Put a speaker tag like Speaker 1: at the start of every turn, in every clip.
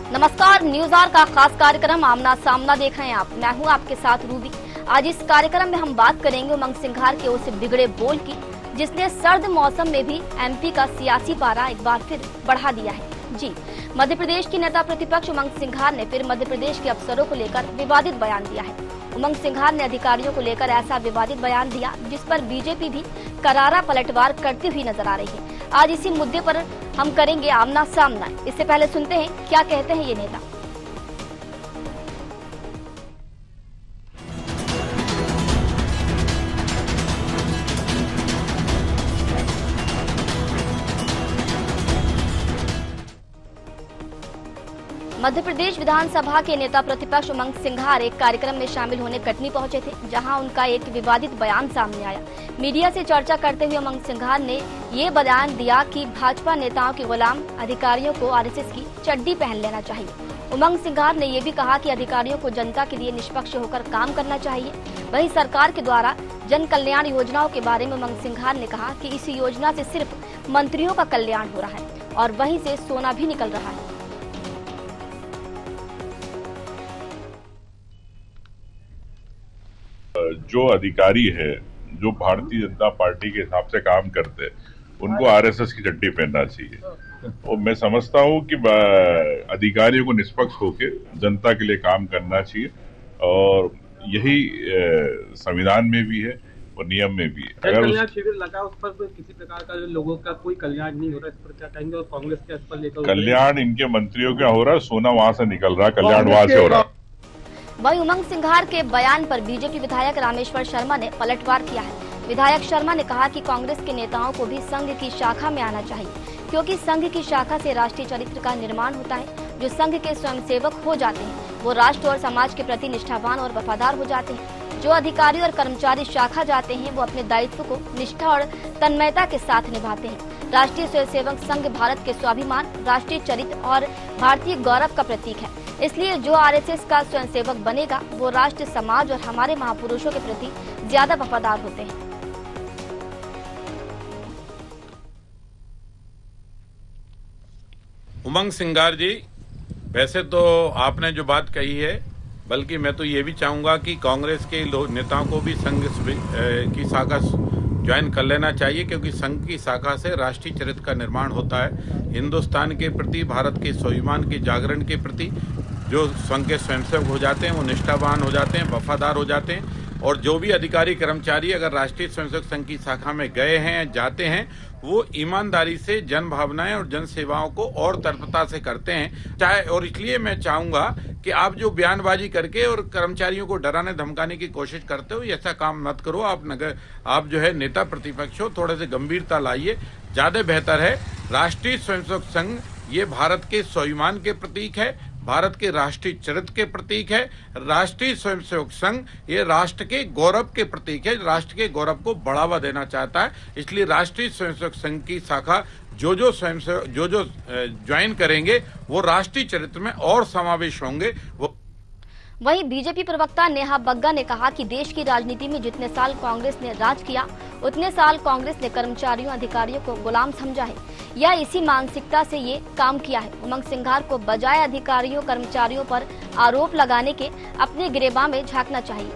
Speaker 1: नमस्कार, news our का खास कार्यक्रम आमना सामना देख रहे हैं आप। मैं हूं आपके साथ रूबी। आज इस कार्यक्रम में हम बात करेंगे उमंग सिंघार के उस बिगड़े बोल की जिसने सर्द मौसम में भी एमपी का सियासी पारा एक बार फिर बढ़ा दिया है। जी, मध्य प्रदेश की नेता प्रतिपक्ष उमंग सिंघार ने फिर मध्य प्रदेश के अफसरों को लेकर विवादित बयान दिया है। उमंग सिंघार ने अधिकारियों को लेकर ऐसा विवादित बयान दिया जिस पर बीजेपी भी करारा पलटवार करती हुई नजर आ रही है। आज इसी मुद्दे पर हम करेंगे आमना सामना। इससे पहले सुनते हैं क्या कहते हैं ये नेता। मध्य प्रदेश विधानसभा के नेता प्रतिपक्ष उमंग सिंघार एक कार्यक्रम में शामिल होने कटनी पहुंचे थे, जहां उनका एक विवादित बयान सामने आया। मीडिया से चर्चा करते हुए उमंग सिंघार ने ये बयान दिया कि भाजपा नेताओं के गुलाम अधिकारियों को आरएसएस की चड्डी पहन लेना चाहिए। उमंग सिंघार ने ये भी कहा कि अधिकारियों को जनता के लिए निष्पक्ष होकर काम करना चाहिए। वहीं सरकार के द्वारा जन कल्याण योजनाओं के बारे में उमंग सिंघार ने कहा कि इस योजना से सिर्फ मंत्रियों का कल्याण हो रहा है और वहीं से सोना भी निकल रहा है।
Speaker 2: जो अधिकारी है, जो भारतीय जनता पार्टी के हिसाब से काम करते हैं, उनको आरएसएस की चड्डी पहनना चाहिए। और मैं समझता हूँ कि अधिकारियों को निष्पक्ष होकर जनता के लिए काम करना चाहिए और यही संविधान में भी है और नियम में भी है।
Speaker 3: अगर कल्याण शिविर लगा उस पर किसी प्रकार का लोगों का कोई कल्याण नहीं हो रहा, इस पर क्या कहेंगे? और कांग्रेस के इस पर लेकर
Speaker 2: कल्याण इनके मंत्रियों का हो रहा है, सोना वहां से निकल रहा है, कल्याण वहां से हो रहा है।
Speaker 1: वहीं उमंग सिंघार के बयान पर बीजेपी विधायक रामेश्वर शर्मा ने पलटवार किया है। विधायक शर्मा ने कहा कि कांग्रेस के नेताओं को भी संघ की शाखा में आना चाहिए, क्योंकि संघ की शाखा से राष्ट्रीय चरित्र का निर्माण होता है। जो संघ के स्वयंसेवक हो जाते हैं वो राष्ट्र और समाज के प्रति निष्ठावान और वफादार हो जाते हैं। जो अधिकारी और कर्मचारी शाखा जाते हैं वो अपने दायित्व को निष्ठा और तन्मयता के साथ निभाते हैं। राष्ट्रीय स्वयंसेवक संघ भारत के स्वाभिमान, राष्ट्रीय चरित्र और भारतीय गौरव का प्रतीक है। इसलिए जो आरएसएस का स्वयंसेवक बनेगा वो राष्ट्र, समाज और हमारे महापुरुषों के प्रति ज्यादा वफादार होते हैं।
Speaker 4: उमंग सिंघार जी, वैसे तो आपने जो बात कही है, बल्कि मैं तो ये भी चाहूंगा कि कांग्रेस के नेताओं को भी संघ की शाखा ज्वाइन कर लेना चाहिए, क्योंकि संघ की शाखा से राष्ट्रीय चरित्र का निर्माण होता है। हिंदुस्तान के प्रति, भारत के स्वाभिमान के जागरण के प्रति जो संघ के स्वयंसेवक हो जाते हैं वो निष्ठावान हो जाते हैं, वफादार हो जाते हैं। और जो भी अधिकारी कर्मचारी अगर राष्ट्रीय स्वयंसेवक संघ की शाखा में गए हैं, जाते हैं, वो ईमानदारी से जन भावनाएं और जन सेवाओं को और तत्परता से करते हैं। चाहे और इसलिए मैं चाहूंगा कि आप जो बयानबाजी करके और कर्मचारियों को डराने धमकाने की कोशिश करते हो, ऐसा काम मत करो। आप जो है नेता प्रतिपक्ष हो, थोड़े से गंभीरता लाइए, ज्यादा बेहतर है। राष्ट्रीय स्वयंसेवक संघ ये भारत के स्वाभिमान के प्रतीक है, भारत के राष्ट्रीय चरित्र के प्रतीक है। राष्ट्रीय स्वयंसेवक संघ ये राष्ट्र के गौरव के प्रतीक है, राष्ट्र के गौरव को बढ़ावा देना चाहता है। इसलिए राष्ट्रीय स्वयंसेवक संघ की शाखा जो स्वयंसेवक जो ज्वाइन करेंगे वो राष्ट्रीय चरित्र में और समावेश होंगे।
Speaker 1: वहीं बीजेपी प्रवक्ता नेहा बग्गा ने कहा कि देश की राजनीति में जितने साल कांग्रेस ने राज किया उतने साल कांग्रेस ने कर्मचारियों, अधिकारियों को गुलाम समझा है या इसी मानसिकता से ये काम किया है। उमंग सिंघार को बजाय अधिकारियों, कर्मचारियों पर आरोप लगाने के अपने गिरेबां में झांकना चाहिए।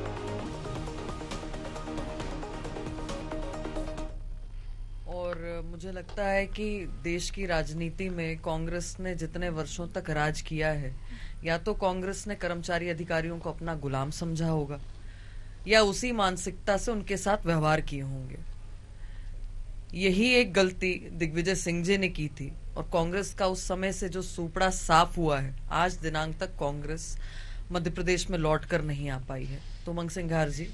Speaker 5: और मुझे लगता है कि देश की राजनीति में कांग्रेस ने जितने वर्षों तक राज किया है, या तो कांग्रेस ने कर्मचारी अधिकारियों को अपना गुलाम समझा होगा या उसी मानसिकता से उनके साथ व्यवहार किए होंगे। यही एक गलती दिग्विजय सिंह जी ने की थी और कांग्रेस का उस समय से जो सुपड़ा साफ हुआ है, आज दिनांक तक कांग्रेस मध्य प्रदेश में लौट कर नहीं आ पाई है। तो उमंग सिंघार जी,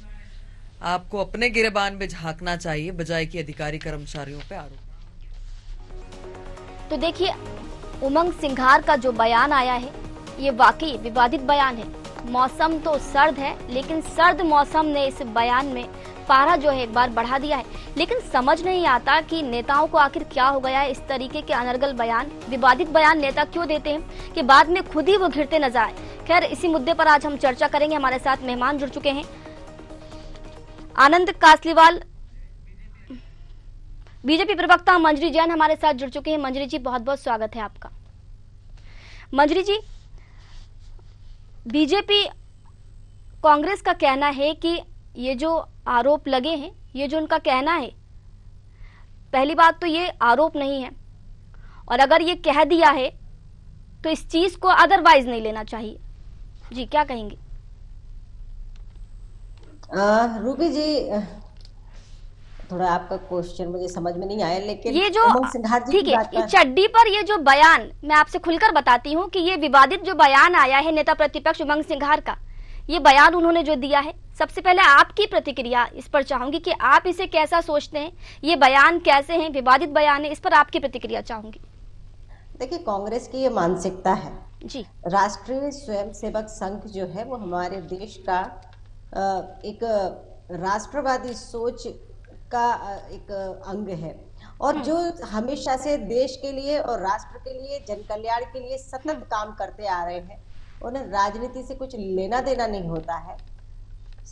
Speaker 5: आपको अपने गिरेबान में झांकना चाहिए बजाय कि अधिकारी कर्मचारियों पे आरोप।
Speaker 1: तो देखिए, उमंग सिंघार का जो बयान आया है ये वाकई विवादित बयान है। मौसम तो सर्द है, लेकिन सर्द मौसम ने इस बयान में पारा जो है एक बार बढ़ा दिया है। लेकिन समझ नहीं आता कि नेताओं को आखिर क्या हो गया है, इस तरीके के अनर्गल बयान, विवादित बयान नेता क्यों देते हैं कि बाद में खुद ही वो घिरते नजर आए। खैर, इसी मुद्दे पर आज हम चर्चा करेंगे। हमारे साथ मेहमान जुड़ चुके हैं। आनंद कासलीवाल, बीजेपी प्रवक्ता मंजरी जैन हमारे साथ जुड़ चुके हैं। मंजरी जी, बहुत बहुत स्वागत है आपका। मंजरी जी, बीजेपी कांग्रेस का कहना है कि ये जो आरोप लगे हैं, ये जो उनका कहना है, पहली बात तो ये आरोप नहीं है, और अगर ये कह दिया है तो इस चीज को अदरवाइज नहीं लेना चाहिए। जी क्या कहेंगे?
Speaker 6: रूबी जी, थोड़ा आपका क्वेश्चन मुझे समझ में नहीं आया, लेकिन
Speaker 1: ये जो
Speaker 6: उमंग सिंघार जी
Speaker 1: ठीक
Speaker 6: की
Speaker 1: है,
Speaker 6: बात
Speaker 1: ये चड्डी पर ये जो बयान, मैं आपसे खुलकर बताती हूँ कि ये विवादित जो बयान आया है नेता प्रतिपक्ष उमंग सिंघार का, ये बयान उन्होंने जो दिया है, सबसे पहले आपकी प्रतिक्रिया इस पर चाहूंगी कि आप इसे कैसा सोचते हैं, ये बयान कैसे हैं, विवादित बयान है, इस पर आपकी प्रतिक्रिया चाहूंगी।
Speaker 6: देखिए, कांग्रेस की ये मानसिकता है
Speaker 1: जी।
Speaker 6: राष्ट्रीय स्वयंसेवक संघ जो है वो हमारे देश का एक राष्ट्रवादी सोच का एक अंग है, और जो हमेशा से देश के लिए और राष्ट्र के लिए, जन कल्याण के लिए सतत काम करते आ रहे हैं। उन्हें राजनीति से कुछ लेना देना नहीं होता है।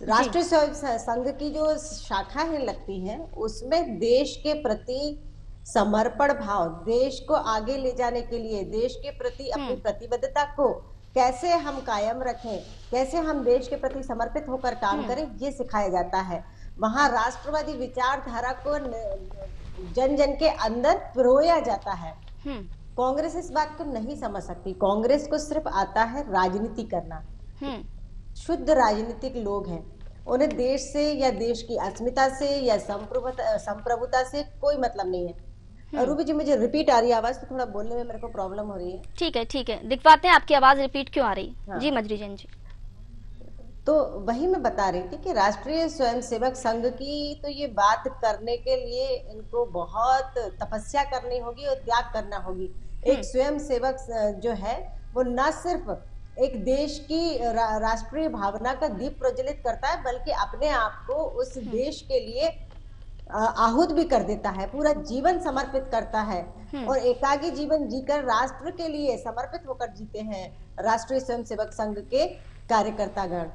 Speaker 6: राष्ट्रीय स्वयं संघ की जो शाखाएं लगती हैं उसमें देश के प्रति समर्पण भाव, देश को आगे ले जाने के लिए, देश के प्रति अपनी प्रतिबद्धता को कैसे हम कायम रखें, कैसे हम देश के प्रति समर्पित होकर काम करें, ये सिखाया जाता है। वहां राष्ट्रवादी विचारधारा को जन जन के अंदर पिरोया जाता है। कांग्रेस इस बात को नहीं समझ सकती। कांग्रेस को सिर्फ आता है राजनीति करना। शुद्ध राजनीतिक लोग हैं, उन्हें देश से या देश की अस्मिता से या संप्रभुता से कोई मतलब नहीं है। रूबी जी, मुझे रिपीट आ रही है आवाज, तो थोड़ा बोलने में मेरे को प्रॉब्लम हो रही है।
Speaker 1: ठीक है, दिखवाते हैं आपकी आवाज रिपीट क्यों आ रही। हाँ। जी मंजरी जैन जी।
Speaker 6: तो वही मैं बता रही थी कि राष्ट्रीय स्वयंसेवक संघ की तो ये बात करने के लिए इनको बहुत तपस्या करनी होगी और त्याग करना होगी। एक स्वयंसेवक जो है वो न सिर्फ एक देश की राष्ट्रीय भावना का दीप प्रज्वलित करता है, बल्कि अपने आप को उस देश के लिए आहूत भी कर देता है, पूरा जीवन समर्पित करता है, और एकाकी जीवन जीकर राष्ट्र के लिए समर्पित होकर जीते हैं राष्ट्रीय स्वयंसेवक संघ के कार्यकर्तागण।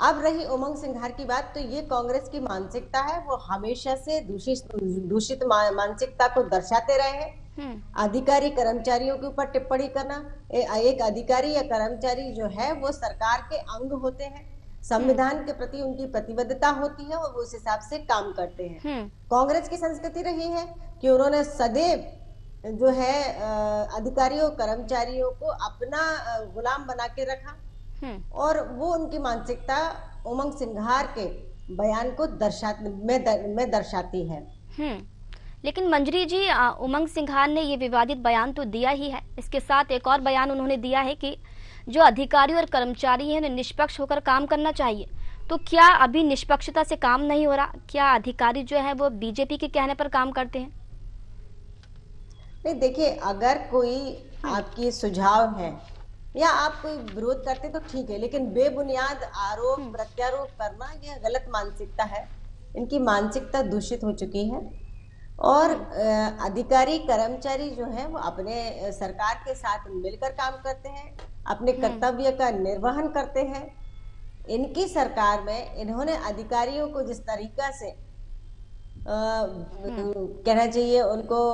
Speaker 6: अब रही उमंग सिंघार की बात, तो ये कांग्रेस की मानसिकता है। वो हमेशा से दूषित मानसिकता को दर्शाते रहे हैं। अधिकारी कर्मचारियों के ऊपर टिप्पणी करना, एक अधिकारी या कर्मचारी जो है वो सरकार के अंग होते हैं, संविधान के प्रति उनकी प्रतिबद्धता होती है और वो उस हिसाब से काम करते हैं। कांग्रेस की संस्कृति रही है कि उन्होंने सदैव जो है अधिकारियों कर्मचारियों को अपना गुलाम बना के रखा, और वो उनकी मानसिकता उमंग सिंघार के बयान को दर्शाती है।
Speaker 1: लेकिन मंजरी जी, उमंग सिंघार ने ये विवादित बयान तो दिया ही है, इसके साथ एक और बयान उन्होंने दिया है कि जो अधिकारी और कर्मचारी हैं उन्हें निष्पक्ष होकर काम करना चाहिए। तो क्या अभी निष्पक्षता से काम नहीं हो रहा? क्या अधिकारी जो है वो बीजेपी के कहने पर काम करते हैं?
Speaker 6: नहीं, देखिए, अगर कोई आपकी सुझाव है या आप कोई विरोध करते तो ठीक है, लेकिन बेबुनियाद आरोप प्रत्यारोप करना यह गलत मानसिकता है। इनकी मानसिकता दूषित हो चुकी है, और अधिकारी कर्मचारी जो है वो अपने सरकार के साथ मिलकर काम करते हैं, अपने कर्तव्य का निर्वहन करते हैं। इनकी सरकार में इन्होंने अधिकारियों को जिस तरीका से कहना चाहिए, उनको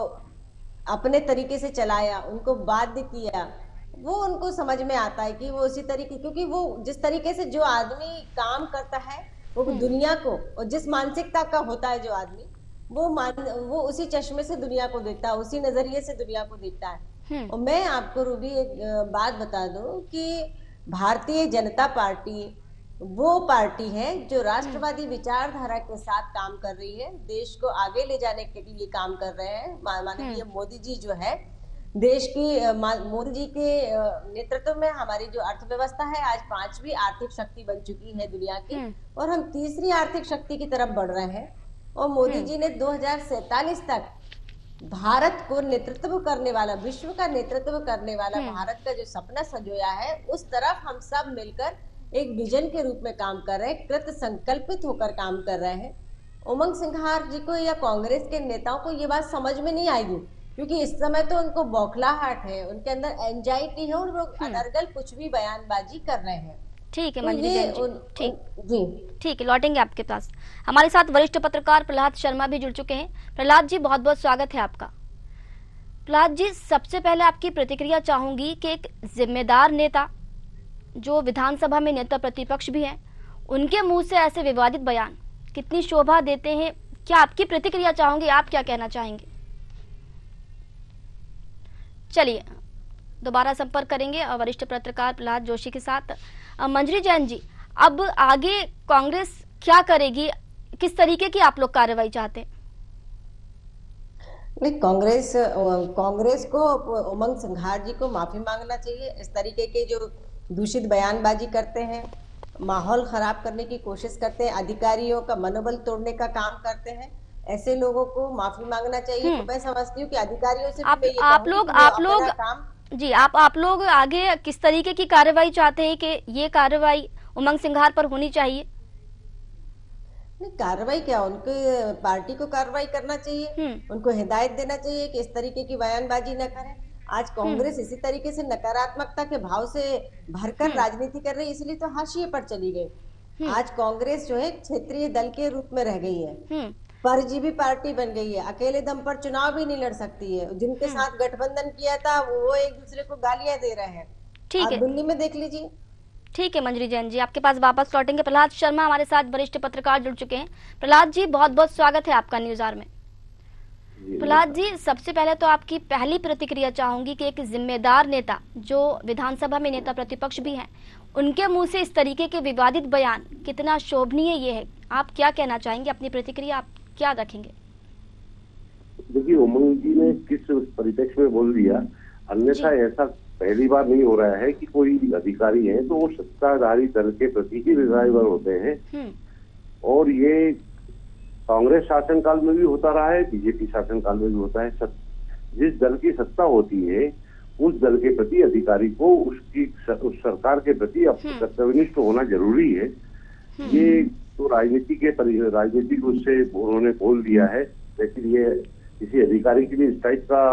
Speaker 6: अपने तरीके से चलाया, उनको बाध्य किया, वो उनको समझ में आता है कि वो उसी तरीके, क्योंकि वो जिस तरीके से जो आदमी काम करता है वो दुनिया को, और जिस मानसिकता का होता है जो आदमी, वो उसी चश्मे से दुनिया को देखता है, उसी नजरिए से दुनिया को देखता है। और मैं आपको रूबी एक बात बता दूं कि भारतीय जनता पार्टी वो पार्टी है जो राष्ट्रवादी विचारधारा के साथ काम कर रही है, देश को आगे ले जाने के लिए काम कर रहे हैं। माननीय मोदी जी जो है, देश की मोदी जी के नेतृत्व में हमारी जो अर्थव्यवस्था है आज 5वीं आर्थिक शक्ति बन चुकी है दुनिया की, और हम 3री आर्थिक शक्ति की तरफ बढ़ रहे हैं। और मोदी जी ने 2047 तक भारत को नेतृत्व करने वाला, विश्व का नेतृत्व करने वाला भारत का जो सपना संजोया है, उस तरफ हम सब मिलकर एक विजन के रूप में काम कर रहे हैं, कृत संकल्पित होकर काम कर रहे हैं। उमंग सिंघार जी को या कांग्रेस के नेताओं को ये बात समझ में नहीं आएगी, क्योंकि इस समय तो उनको बौखलाहट है, उनके अंदर एंजाइटी है, और वो अनर्गल कुछ भी बयानबाजी कर रहे हैं।
Speaker 1: ठीक है
Speaker 6: तो
Speaker 1: मंजरी जैन जी, ठीक है, लौटेंगे आपके पास। हमारे साथ वरिष्ठ पत्रकार प्रहलाद शर्मा भी जुड़ चुके हैं। प्रहलाद जी, बहुत बहुत स्वागत है आपका। प्रहलाद जी, सबसे पहले आपकी प्रतिक्रिया चाहूंगी कि एक जिम्मेदार नेता जो विधानसभा में नेता प्रतिपक्ष भी हैं, उनके मुंह से ऐसे विवादित बयान कितनी शोभा देते हैं? क्या आपकी प्रतिक्रिया चाहोगे? आप क्या कहना चाहेंगे? चलिए दोबारा संपर्क करेंगे वरिष्ठ पत्रकार प्रहलाद जोशी के साथ। मंजरी जैन जी, अब आगे कांग्रेस क्या करेगी? किस तरीके की आप लोग कार्रवाई चाहते हैं?
Speaker 6: नहीं, कांग्रेस को उमंग सिंघार जी को माफी मांगना चाहिए। इस तरीके के जो दूषित बयानबाजी करते हैं, माहौल खराब करने की कोशिश करते हैं, अधिकारियों का मनोबल तोड़ने का काम करते हैं, ऐसे लोगों को माफी मांगना चाहिए। तो मैं समझती हूँ कि अधिकारियों से
Speaker 1: आप लोग आगे किस तरीके की कार्रवाई चाहते हैं कि ये कार्रवाई उमंग सिंघार पर होनी चाहिए?
Speaker 6: नहीं, कार्रवाई क्या, उनके पार्टी को कार्रवाई करना चाहिए, उनको हिदायत देना चाहिए कि इस तरीके की बयानबाजी न करें। आज कांग्रेस इसी तरीके से नकारात्मकता के भाव से भरकर राजनीति कर रही है, इसलिए तो हाशिए पर चली गई। आज कांग्रेस जो है क्षेत्रीय दल के रूप में रह गई है, परजीवी पार्टी बन गई है, अकेले दम पर चुनाव भी नहीं लड़ सकती है। जिनके साथ गठबंधन किया था वो एक दूसरे को गालियां दे रहे हैं।
Speaker 1: ठीक है,
Speaker 6: दिल्ली में देख लीजिए। ठीक
Speaker 1: है मंजरी जैन जी, आपके पास वापस लौटेंगे। प्रहलाद शर्मा हमारे साथ वरिष्ठ पत्रकार जुड़ चुके हैं। प्रहलाद जी, बहुत बहुत स्वागत है आपका न्यूज आवर में। प्रहलाद जी, सबसे पहले तो आपकी पहली प्रतिक्रिया चाहूंगी कि एक जिम्मेदार नेता जो विधानसभा में नेता प्रतिपक्ष भी हैं, उनके मुंह से इस तरीके के विवादित बयान कितना शोभनीय ये है, आप क्या कहना चाहेंगे? अपनी प्रतिक्रिया आप क्या रखेंगे?
Speaker 7: देखिए, उमंग जी ने किस परिप्रेक्ष्य में बोल दिया, अन्यथा ऐसा पहली बार नहीं हो रहा है कि कोई अधिकारी है तो वो सत्ताधारी दल के प्रति ही रिजाइवर होते हैं। और ये कांग्रेस शासनकाल में भी होता रहा है, बीजेपी शासनकाल में भी होता है। जिस दल की सत्ता होती है उस दल के प्रति अधिकारी को उस सरकार के प्रति कर्तव्यनिष्ठ होना जरूरी है। ये तो राजनीतिक उससे उन्होंने बोल दिया है, लेकिन ये किसी अधिकारी के लिए इस टाइप का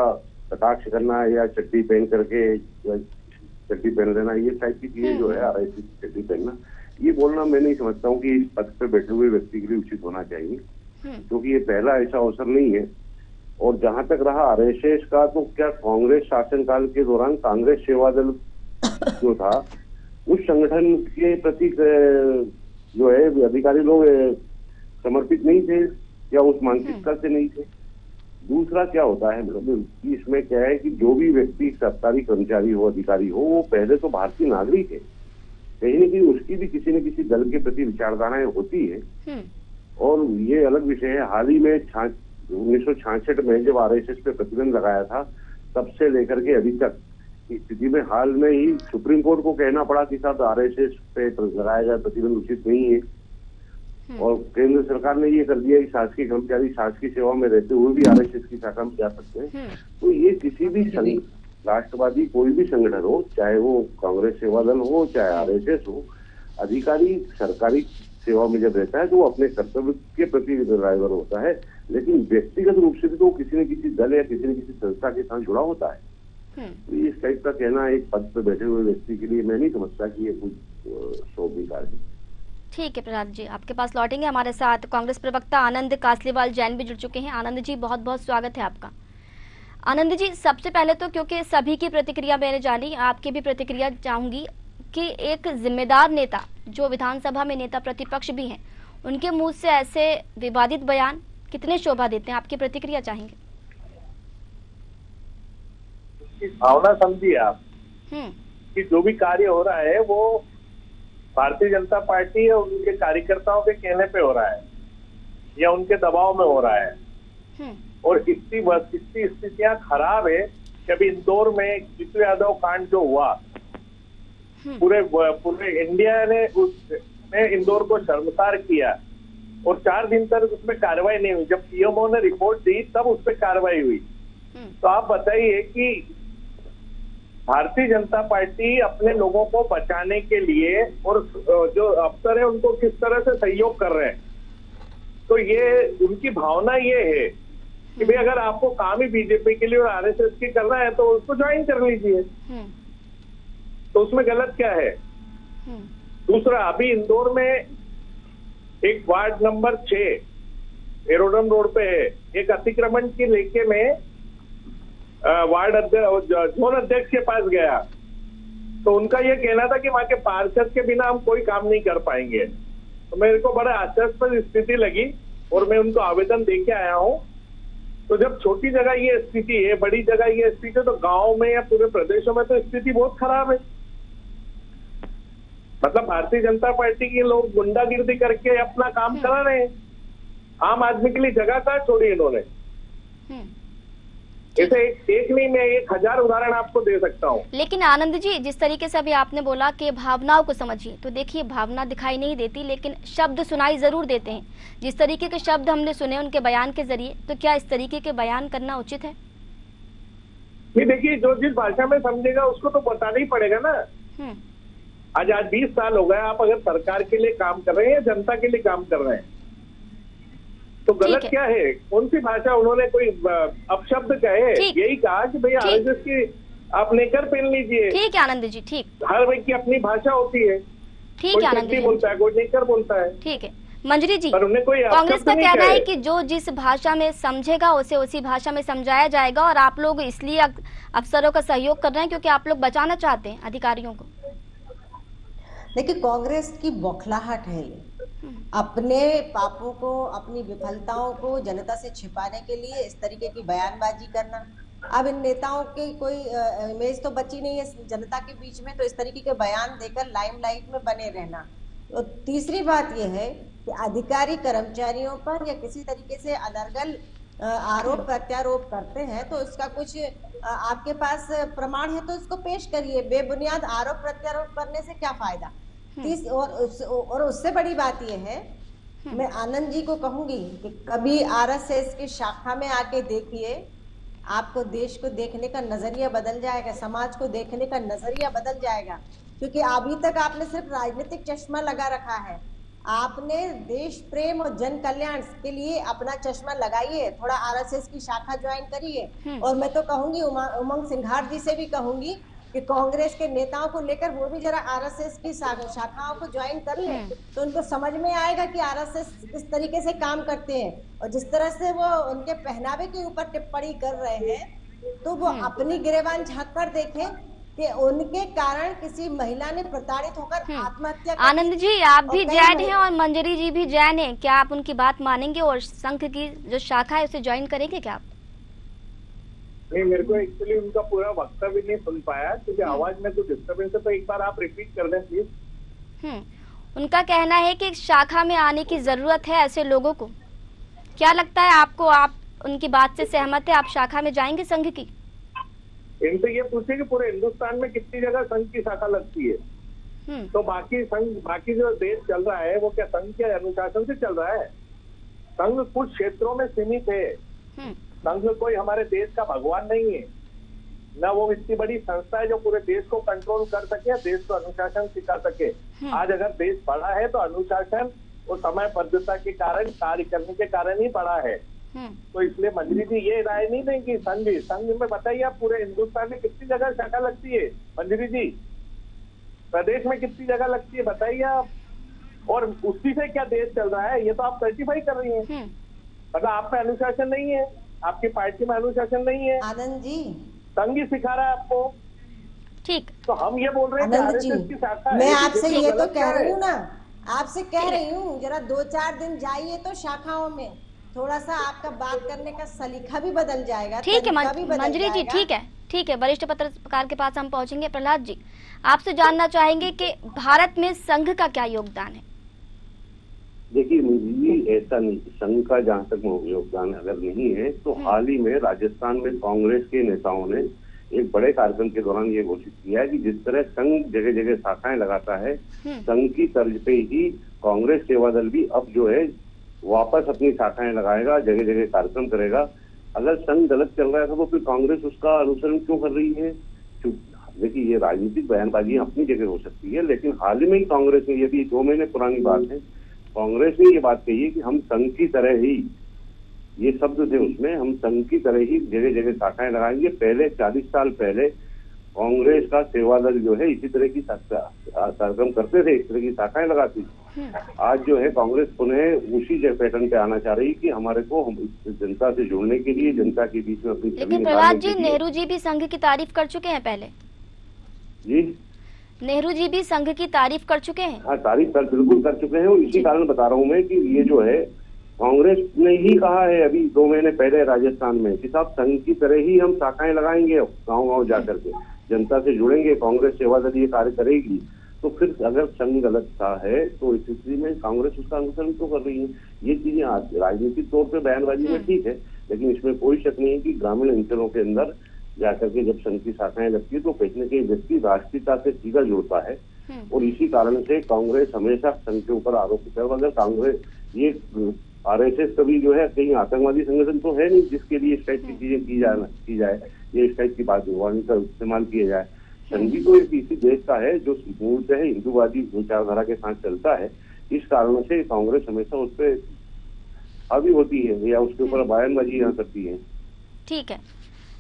Speaker 7: कटाक्ष करना या चड्डी पहन करके चड्डी पहन लेना, ये टाइप की चीजें जो है आरएसएस की चड्डी पहनना, ये बोलना मैं नहीं समझता हूँ कि इस पद पे बैठे हुए व्यक्ति के लिए उचित होना चाहिए, क्योंकि ये पहला ऐसा अवसर नहीं है। और जहां तक रहा आरएसएस का, तो क्या कांग्रेस शासनकाल के दौरान कांग्रेस सेवा दल जो था उस संगठन के प्रति जो है अधिकारी लोग समर्पित नहीं थे या उस मानसिकता से नहीं थे। दूसरा क्या होता है मतलब इसमें क्या है कि जो भी व्यक्ति सरकारी कर्मचारी हो, अधिकारी हो, वो पहले तो भारतीय नागरिक है, कहीं न कहीं उसकी भी किसी न किसी दल के प्रति विचारधाराएं होती है। और ये अलग विषय है, हाल ही में 1966 में जब आरएसएस पे प्रतिबंध लगाया था, तब से लेकर के अभी तक की स्थिति में हाल में ही सुप्रीम कोर्ट को कहना पड़ा कि साहब आरएसएस पे लगाया गया प्रतिबंध उचित नहीं है। और केंद्र सरकार ने ये कर दिया कि शासकीय कर्मचारी शासकीय सेवा में रहते हुए भी आरएसएस की शाखा में जा सकते हैं। तो ये किसी भी राष्ट्रवादी कोई भी संगठन हो, चाहे वो कांग्रेस सेवा दल हो, चाहे आरएसएस हो, अधिकारी सरकारी सेवा में जब रहता है तो वो अपने कर्तव्य के प्रति ड्राइवर होता है, लेकिन व्यक्तिगत रूप से भी तो किसी न किसी दल या किसी न किसी संस्था के साथ जुड़ा होता है। तो इस टाइप का कहना एक पद पर बैठे हुए व्यक्ति के लिए मैं नहीं समझता कि ये कुछ शोभनीय कार्य है।
Speaker 1: ठीक है प्रहलाद जी, आपके पास लौटेंगे। हमारे साथ कांग्रेस प्रवक्ता आनंद कासलीवाल जैन भी जुड़ चुके हैं। आनंद जी, बहुत बहुत स्वागत है आपका। आनंद जी, सबसे पहले तो क्योंकि सभी की प्रतिक्रिया मैंने जानी, आपकी भी प्रतिक्रिया चाहूंगी कि एक जिम्मेदार नेता जो विधानसभा में नेता प्रतिपक्ष भी हैं, उनके मुंह से ऐसे विवादित बयान कितने शोभा देते हैं, आपकी प्रतिक्रिया चाहेंगे?
Speaker 8: भावना समझिए आप कि जो भी कार्य हो रहा है वो भारतीय जनता पार्टी और उनके कार्यकर्ताओं के कहने पे हो रहा है या उनके दबाव में हो रहा है। और इतनी स्थितियां खराब है कि अभी इंदौर में जीतू यादव कांड जो हुआ, पूरे इंडिया ने इंदौर को शर्मसार किया और 4 दिन तक उसमें कार्रवाई नहीं हुई। जब पीएमओ ने रिपोर्ट दी तब उस पर कार्रवाई हुई। तो आप बताइए कि भारतीय जनता पार्टी अपने लोगों को बचाने के लिए और जो अफसर है उनको किस तरह से सहयोग कर रहे हैं। तो ये उनकी भावना ये है कि भाई अगर आपको काम ही बीजेपी के लिए और आरएसएस की करना है तो उसको ज्वाइन कर लीजिए, तो उसमें गलत क्या है। दूसरा, अभी इंदौर में एक वार्ड नंबर 6 एरोडम रोड पे है, एक अतिक्रमण की लेके में वार्ड जोन अध्यक्ष के पास गया तो उनका ये कहना था कि वहां के पार्षद के बिना हम कोई काम नहीं कर पाएंगे। तो मेरे को बड़ा आश्चर्यस्पद स्थिति लगी और मैं उनको आवेदन दे के आया हूँ। तो जब छोटी जगह ये स्थिति है, बड़ी जगह ये स्थिति है, तो गांव में या पूरे प्रदेशों में तो स्थिति बहुत खराब है। मतलब भारतीय जनता पार्टी के लोग गुंडागिर्दी करके अपना काम करा रहे हैं। आम आदमी के लिए जगह कहाँ छोड़ी इन्होंने। ऐसे एक नहीं, मैं 1000 उदाहरण आपको दे सकता हूँ।
Speaker 1: लेकिन आनंद जी, जिस तरीके से अभी आपने बोला कि भावनाओं को समझिए, तो देखिए भावना दिखाई नहीं देती लेकिन शब्द सुनाई जरूर देते हैं। जिस तरीके के शब्द हमने सुने उनके बयान के जरिए, तो क्या इस तरीके के बयान करना उचित है?
Speaker 8: नहीं, देखिए जो जिस भाषा में समझेगा उसको तो बताना ही पड़ेगा ना। आज 20 साल हो गए, आप अगर सरकार के लिए काम कर रहे हैं या जनता के लिए काम कर रहे हैं, तो गलत क्या है? कौन सी भाषा उन्होंने कोई अपशब्द कहे? यही कहा कि भैया आरएसएस की आप नेकर पहन लीजिए। ठीक है
Speaker 1: आनंद जी, ठीक।
Speaker 8: हर व्यक्ति की अपनी भाषा होती है।
Speaker 1: ठीक है आनंद जी,
Speaker 8: बोलता है, कोई नेकर बोलता है।
Speaker 1: ठीक है मंजरी जी,
Speaker 8: पर उन्हें कोई
Speaker 1: कांग्रेस का कहना है कि जो जिस भाषा में समझेगा उसे उसी भाषा में समझाया जाएगा, और आप लोग इसलिए अफसरों का सहयोग कर रहे हैं क्योंकि आप लोग बचाना चाहते हैं अधिकारियों को।
Speaker 6: देखिए, कांग्रेस की बौखलाहट है ये, अपने पापों को, अपनी विफलताओं को जनता से छिपाने के लिए इस तरीके की बयानबाजी करना। अब इन नेताओं की कोई इमेज तो बची नहीं है जनता के बीच में, तो इस तरीके के बयान देकर लाइमलाइट में बने रहना। तो तीसरी बात यह है कि अधिकारी कर्मचारियों पर या किसी तरीके से अनर्गल आरोप प्रत्यारोप करते हैं, तो इसका कुछ आपके पास प्रमाण है तो इसको पेश करिए। बेबुनियाद आरोप प्रत्यारोप करने से क्या फायदा? और उससे बड़ी बात यह है, मैं आनंद जी को कहूंगी कि कभी आरएसएस की शाखा में आके देखिए, आपको देश को देखने का नजरिया बदल जाएगा, समाज को देखने का नजरिया बदल जाएगा। क्योंकि अभी तक आपने सिर्फ राजनीतिक चश्मा लगा रखा है। आपने देश प्रेम और जन कल्याण के लिए अपना चश्मा लगाइए, थोड़ा आरएसएस की शाखा ज्वाइन करिए। और मैं तो कहूंगी, उमंग सिंघार जी से भी कहूंगी कि कांग्रेस के नेताओं को लेकर वो भी जरा आरएसएस की शाखाओं को ज्वाइन कर ले, तो उनको समझ में आएगा कि आरएसएस किस तरीके से काम करते हैं। और जिस तरह से वो उनके पहनावे के ऊपर टिप्पणी कर रहे हैं, तो वो अपनी गिरेबान झांक कर देखें कि उनके कारण किसी महिला ने प्रताड़ित होकर आत्महत्या।
Speaker 1: आनंद जी, आप भी जैन हैं और मंजरी जी भी जैन हैं, क्या आप उनकी बात मानेंगे और संघ की जो शाखा है उसे ज्वाइन करेंगे क्या आप?
Speaker 8: नहीं, मेरे को एक्चुअली उनका पूरा वक्तव्य नहीं सुन पाया क्योंकि आवाज में कुछ डिस्टर्बेंस है, तो एक बार आप रिपीट कर दें प्लीज।
Speaker 1: उनका कहना है कि शाखा में आने की जरूरत है ऐसे लोगों को। क्या लगता है आपको, आप उनकी बात से सहमत है? आप शाखा में जाएंगे संघ की?
Speaker 8: इनसे ये पूछे कि पूरे हिंदुस्तान में कितनी जगह संघ की शाखा लगती है, तो बाकी जो देश चल रहा है वो क्या संघ के अनुशासन से चल रहा है? संघ कुछ क्षेत्रों में सीमित है। संघ कोई हमारे देश का भगवान नहीं है, न वो इतनी बड़ी संस्था है जो पूरे देश को कंट्रोल कर सके, देश को अनुशासन सिखा सके। आज अगर देश बढ़ा है तो अनुशासन और समयबद्धता के कारण, कार्य करने के कारण ही बढ़ा है। तो इसलिए मंजरी जी ये राय नहीं देंगी संघ में बताइए आप पूरे हिंदुस्तान में कितनी जगह शाखा लगती है? मंजरी जी, प्रदेश में कितनी जगह लगती है बताइए आप। और उसी से क्या देश चल रहा है, ये तो आप सर्टिफाई कर रही हैं। मतलब आप में अनुशासन नहीं है, आपकी पार्टी में अनुशासन नहीं है।
Speaker 6: आनंद जी,
Speaker 8: संघ ही सिखा रहा है आपको।
Speaker 1: ठीक,
Speaker 8: तो हम ये बोल रहे हैं कि आरएसएस की शाखा,
Speaker 6: मैं आपसे ये तो कह रही हूँ ना, आपसे कह रही हूँ जरा 2-4 दिन जाइए तो शाखाओं में, थोड़ा सा आपका बात करने का सलीका भी बदल जाएगा।
Speaker 1: ठीक है मंजरी जी, ठीक है। वरिष्ठ पत्रकार के पास हम पहुंचेंगे। प्रहलाद जी, आपसे जानना चाहेंगे कि भारत में संघ का क्या योगदान है?
Speaker 7: देखिए मुझे ऐसा नहीं, संघ का जहाँ तक योगदान अगर नहीं है तो हाल ही में राजस्थान में कांग्रेस के नेताओं ने एक बड़े कार्यक्रम के दौरान ये घोषित किया है कि जिस तरह संघ जगह जगह शाखाएं लगाता है, संघ की तर्ज पे ही कांग्रेस सेवा दल भी अब जो है वापस अपनी शाखाएं लगाएगा, जगह जगह कार्यक्रम करेगा। अगर संघ गलत चल रहा है तो फिर कांग्रेस उसका अनुसरण क्यों कर रही है? देखिए ये राजनीतिक बयानबाजी अपनी जगह हो सकती है, लेकिन हाल ही में ही कांग्रेस ने, ये भी 2 महीने पुरानी बात है, कांग्रेस ने ये बात कही है कि हम संघ की तरह ही, ये शब्द थे उसमें, हम संघ की तरह ही जगह जगह शाखाएं लगाएंगे। पहले 40 साल पहले कांग्रेस का सेवा दल जो है इसी तरह की कार्यक्रम करते थे, इस तरह की शाखाएं लगाती थी। आज जो है कांग्रेस पुनः उसी पैटर्न पे आना चाह रही कि हमारे को जनता से जुड़ने के लिए, जनता के बीच में अपनी।
Speaker 1: लेकिन प्रहलाद जी, नेहरू जी भी संघ की तारीफ कर चुके हैं पहले।
Speaker 7: जी,
Speaker 1: नेहरू जी भी संघ की तारीफ कर चुके हैं।
Speaker 7: हाँ, तारीफ बिल्कुल कर चुके हैं, और इसी कारण बता रहा हूँ मैं कि ये जो है कांग्रेस ने ही कहा है अभी 2 महीने पहले राजस्थान में कि साहब संघ की तरह ही हम शाखाएं लगाएंगे, गांव गांव जाकर के जनता से जुड़ेंगे, कांग्रेस सेवादलीय कार्य करेगी। तो फिर अगर संघ गलत था है तो इस स्थिति में कांग्रेस उसका अनुसरण क्यों कर रही है? ये चीजें राजनीतिक तौर पे बयानबाजी में ठीक है, लेकिन इसमें कोई शक नहीं है कि ग्रामीण अंचलों के अंदर जाकर के जब संघ की शाखाएं लगती है तो कहीं न कहीं व्यक्ति राष्ट्रीयता से सीधा जुड़ता है, और इसी कारण से कांग्रेस हमेशा संघ के ऊपर आरोप है। अगर कांग्रेस ये आरएसएस कभी जो है कहीं आतंकवादी संगठन तो है नहीं जिसके लिए इस टाइप की चीजें की जाए, ये इस टाइप की बात वाणी का इस्तेमाल किया जाए। संघ तो एक इसी देश का है जो मूलतः हिंदूवादी विचारधारा के साथ चलता है, इस कारण से कांग्रेस हमेशा उस पर हावी होती है या उसके ऊपर बयानबाजी यहाँ करती है।
Speaker 1: ठीक है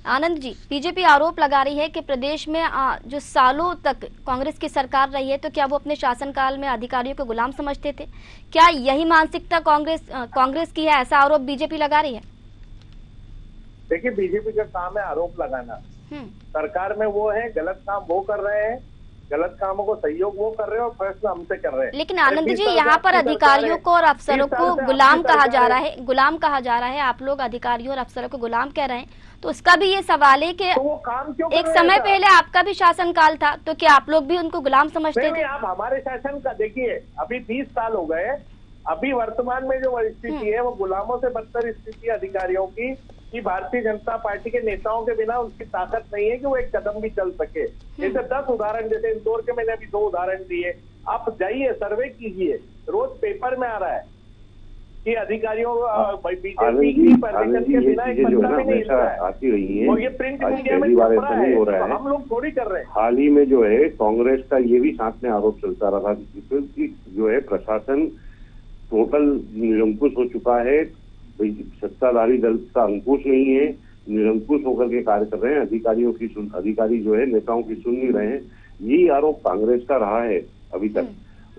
Speaker 1: आनंद जी, बीजेपी आरोप लगा रही है कि प्रदेश में जो सालों तक कांग्रेस की सरकार रही है, तो क्या वो अपने शासनकाल में अधिकारियों को गुलाम समझते थे? क्या यही मानसिकता कांग्रेस की है, ऐसा आरोप बीजेपी लगा रही है?
Speaker 8: देखिए, बीजेपी का काम है आरोप लगाना। सरकार में वो है, गलत काम वो कर रहे हैं, गलत कामों को सहयोग वो कर रहे हैं और फैसला हमसे कर रहे हैं।
Speaker 1: लेकिन आनंद जी, यहाँ पर अधिकारियों को और अफसरों को गुलाम कहा जा रहा है, गुलाम कहा जा रहा है। आप लोग अधिकारियों और अफसरों को गुलाम कह रहे हैं, तो उसका भी ये सवाल है कि
Speaker 8: तो वो काम क्यों
Speaker 1: एक समय पहले आपका भी शासनकाल था, तो क्या आप लोग भी उनको गुलाम समझते थे?
Speaker 8: आप हमारे शासन का देखिए, अभी 30 साल हो गए, अभी वर्तमान में जो स्थिति है वो गुलामों से बदतर स्थिति अधिकारियों की, कि भारतीय जनता पार्टी के नेताओं के बिना उसकी ताकत नहीं है कि वो एक कदम भी चल सके। जैसे 10 उदाहरण, जैसे इंदौर के मैंने अभी 2 उदाहरण दिए, आप जाइए सर्वे कीजिए, रोज पेपर में आ रहा है कि अधिकारियों बीजेपी की परमिशन के बिना एक पत्ता भी नहीं हिल रहा है,
Speaker 7: आती रही है,
Speaker 8: और ये प्रिंट मीडिया में छप रहा है, तो हम लोग थोड़ी कर रहे हैं।
Speaker 7: हाल ही में जो है कांग्रेस का ये भी साथ में आरोप चलता रहा कि जो है प्रशासन टोटल निरंकुश हो चुका है, सत्ताधारी दल का अंकुश नहीं है, निरंकुश होकर के कार्य कर रहे हैं, अधिकारी जो है नेताओं की सुन नहीं रहे हैं। यही आरोप कांग्रेस का रहा है अभी तक,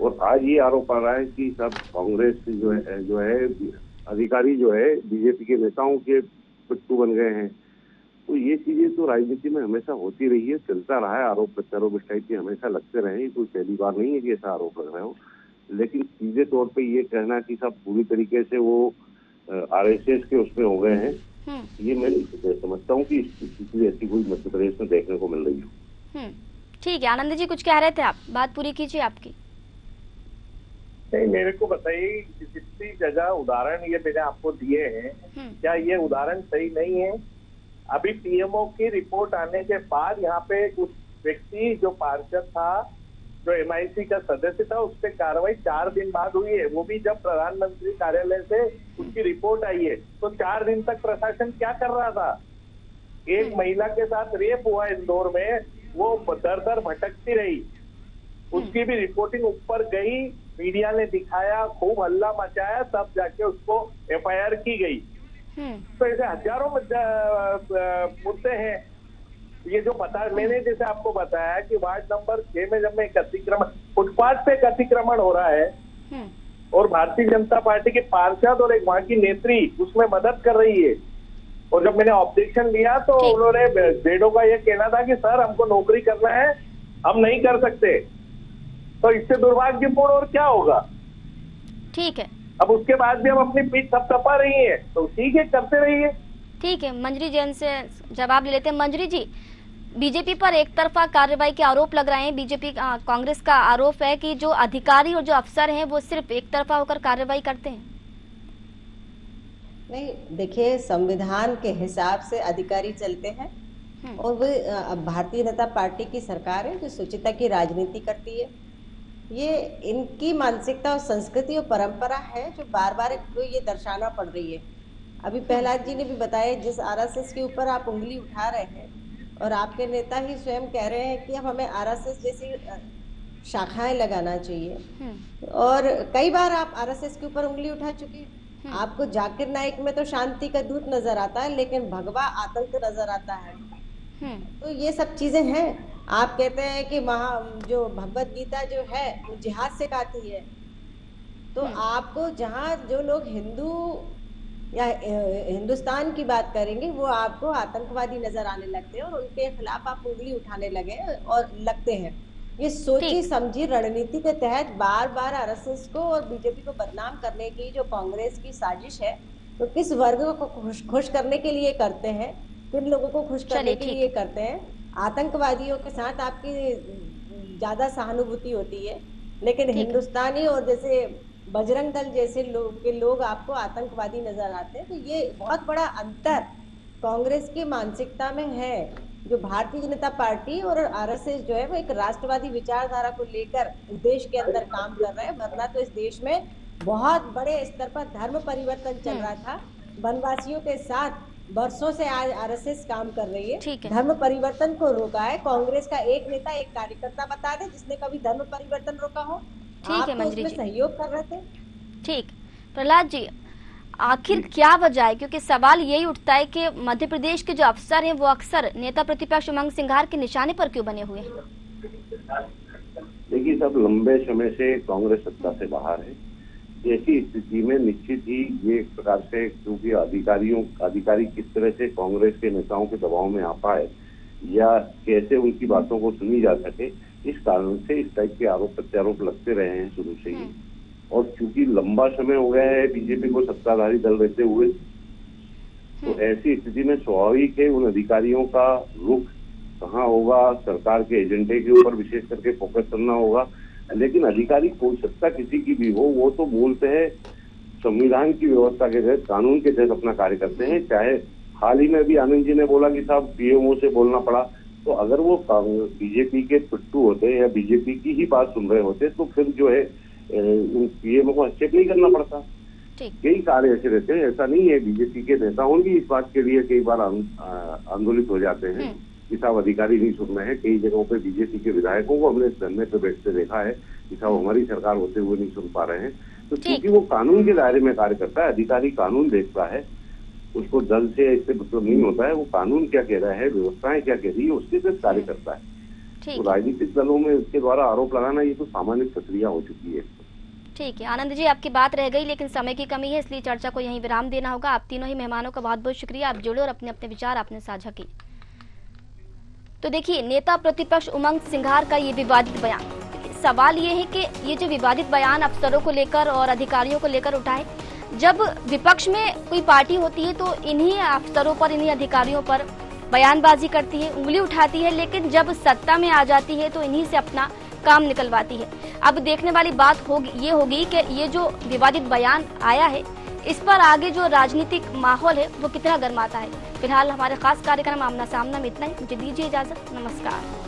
Speaker 7: और आज ये आरोप आ रहा है कि सब कांग्रेस जो है अधिकारी जो है बीजेपी के नेताओं के पिट्ठू बन गए हैं। तो ये चीजें तो राजनीति में हमेशा होती रही है, चलता रहा है, आरोप प्रत्यारोप इस टाइप के हमेशा लगते रहे, कोई पहली बार नहीं है कि ऐसा आरोप लग रहे हो। लेकिन सीधे तौर पे ये कहना कि सब पूरी तरीके से वो आरएसएस के उसमें हो गए हैं, ये मैं समझता हूँ कि स्थिति ऐसी कोई मध्य प्रदेश में देखने को मिल रही है।
Speaker 1: ठीक है आनंद जी, कुछ कह रहे थे आप, बात पूरी कीजिए आपकी।
Speaker 8: नहीं, मेरे को बताइए, जितनी जगह उदाहरण ये मैंने आपको दिए हैं, क्या ये उदाहरण सही नहीं है? अभी पीएमओ की रिपोर्ट आने के बाद यहाँ पे उस व्यक्ति जो पार्षद था, जो एमआईसी का सदस्य था, उस पर कार्रवाई 4 दिन बाद हुई है, वो भी जब प्रधानमंत्री कार्यालय से उसकी रिपोर्ट आई है। तो 4 दिन तक प्रशासन क्या कर रहा था? एक महिला के साथ रेप हुआ इंदौर में, वो दर दर भटकती रही, उसकी भी रिपोर्टिंग ऊपर गई, मीडिया ने दिखाया, खूब हल्ला मचाया, तब जाके उसको एफआईआर की गई। तो ऐसे हजारों मुद्दे हैं। ये जो मैंने जैसे आपको बताया कि वार्ड नंबर 6 में जब मैं अतिक्रमण, फुटपाथ पे एक अतिक्रमण हो रहा है, और भारतीय जनता पार्टी के पार्षद और एक वहां की नेत्री उसमें मदद कर रही है, और जब मैंने ऑब्जेक्शन लिया तो उन्होंने बेडो का ये कहना था कि सर हमको नौकरी करना है, हम नहीं कर सकते। तो इससे दुर्भाग्यपूर्ण और क्या होगा?
Speaker 1: ठीक है,
Speaker 8: अब उसके बाद भी हम अपनी पीठ थपथपा रही है, तो ठीक है, करते रहिए।
Speaker 1: ठीक है, मंजरी जैन से जवाब ले लेते हैं। मंजरी जी, बीजेपी पर एक तरफा कार्रवाई के आरोप लग रहे हैं, बीजेपी कांग्रेस का आरोप है कि जो अधिकारी और जो अफसर हैं वो सिर्फ एक तरफा होकर कार्रवाई करते हैं।
Speaker 6: नहीं, देखिए, संविधान के हिसाब से अधिकारी चलते हैं, और वो भारतीय जनता पार्टी की सरकार है जो शुचिता की राजनीति करती है। ये इनकी मानसिकता और संस्कृति और परंपरा है जो बार बार ये दर्शाना पड़ रही है। अभी प्रहलाद जी ने भी बताया, जिस आरएसएस के ऊपर आप उंगली उठा रहे हैं, और आपके नेता ही स्वयं कह रहे हैं कि अब हमें आरएसएस जैसी शाखाएं लगाना चाहिए, और कई बार आप आरएसएस के ऊपर उंगली उठा चुके हैं। आपको जाकिर नाइक में तो शांति का दूत नजर आता है, लेकिन भगवा आतंक नजर आता है। तो ये सब चीजें हैं। आप कहते हैं कि जो भगवत गीता जो है वो जिहाद से गाती है, तो आपको जहाँ जो लोग हिंदू या हिंदुस्तान की बात करेंगे वो आपको आतंकवादी नजर आने लगते हैं, और उनके खिलाफ आप उंगली उठाने लगे और लगते हैं। ये सोची समझी रणनीति के तहत बार बार आरएसएस को और बीजेपी को बदनाम करने की जो कांग्रेस की साजिश है, तो किस वर्ग को खुश करने के लिए करते हैं, किन लोगों को खुश करने के लिए करते हैं। आतंकवादियों के साथ आपकी ज्यादा सहानुभूति होती है, लेकिन हिंदुस्तानी और जैसे बजरंग दल जैसे लोग आपको आतंकवादी नजर आते हैं। तो ये बहुत बड़ा अंतर कांग्रेस की मानसिकता में है। जो भारतीय जनता पार्टी और आरएसएस जो है वो एक राष्ट्रवादी विचारधारा को लेकर देश के अंदर काम कर रहे हैं, वरना तो इस देश में बहुत बड़े स्तर पर धर्म परिवर्तन चल रहा था। वनवासियों के साथ वर्षों से आज आरएसएस काम कर रही है। धर्म परिवर्तन को रोका है कांग्रेस का एक नेता, एक कार्यकर्ता बता दे जिसने कभी धर्म परिवर्तन रोका हो।
Speaker 1: ठीक है मंजरी जी,
Speaker 6: सहयोग कर रहे थे।
Speaker 1: ठीक, प्रहलाद जी, आखिर क्या वजह है? क्योंकि सवाल यही उठता है कि मध्य प्रदेश के जो अफसर हैं वो अक्सर नेता प्रतिपक्ष उमंग सिंघार के निशाने पर क्यों बने हुए हैं?
Speaker 7: देखिए, सब लंबे समय से कांग्रेस सत्ता से बाहर है। ऐसी स्थिति में निश्चित ही ये एक प्रकार से, क्योंकि अधिकारी किस तरह से कांग्रेस के नेताओं के दबाव में आ पाए या कैसे उनकी बातों को सुनी जा सके, इस कारण से इस टाइप के आरोप प्रत्यारोप लगते रहे हैं शुरू से ही। और चूंकि लंबा समय हो गया है बीजेपी को सत्ताधारी दल रहते हुए, तो ऐसी स्थिति में स्वाभाविक है उन अधिकारियों का रुख कहाँ होगा, सरकार के एजेंडे के ऊपर विशेष करके फोकस करना होगा। लेकिन अधिकारी कोई सत्ता किसी की भी हो, वो तो मूलतः संविधान की व्यवस्था के तहत, कानून के तहत अपना कार्य करते हैं। चाहे हाल ही में भी आनंद जी ने बोला कि साहब पीएमओ से बोलना पड़ा, तो अगर वो बीजेपी के पिट्टू होते या बीजेपी की ही बात सुन रहे होते तो फिर जो है पीएमओ को हस्तक्षेप नहीं करना पड़ता। कई कार्य ऐसे रहते हैं, ऐसा नहीं है। बीजेपी के नेता भी इस बात के लिए कई बार आंदोलित हो जाते हैं कि साहब अधिकारी नहीं सुन रहे हैं। कई जगहों पे बीजेपी के विधायकों को हमने धरने पे बैठते देखा है कि साहब हमारी सरकार होते हुए नहीं सुन पा रहे हैं। तो क्योंकि वो कानून के दायरे में कार्य करता है, अधिकारी कानून देखता है, उसको दल से इससे मतलब नहीं होता है। वो कानून क्या कह रहा है, व्यवस्थाएं क्या कह रही है, उसके तहत कार्य करता है। तो राजनीतिक दलों में उसके द्वारा आरोप लगाना ये तो सामान्य प्रक्रिया हो चुकी है।
Speaker 1: ठीक है आनंद जी, आपकी बात रह गई, लेकिन समय की कमी है इसलिए चर्चा को यहीं विराम देना होगा। आप तीनों ही मेहमानों का बहुत बहुत शुक्रिया, आप जुड़े और अपने अपने विचार आपने साझा किए। तो देखिए, नेता प्रतिपक्ष उमंग सिंघार का ये विवादित बयान, सवाल ये है कि ये जो विवादित बयान अफसरों को लेकर और अधिकारियों को लेकर उठा है, जब विपक्ष में कोई पार्टी होती है तो इन्हीं अफसरों पर, इन्हीं अधिकारियों पर बयानबाजी करती है, उंगली उठाती है, लेकिन जब सत्ता में आ जाती है तो इन्हीं से अपना काम निकलवाती है। अब देखने वाली बात ये होगी कि ये जो विवादित बयान आया है, इस पर आगे जो राजनीतिक माहौल है वो कितना गर्माता है। फिलहाल हमारे खास कार्यक्रम आमना सामना में इतना ही। मुझे दीजिए इजाजत, नमस्कार।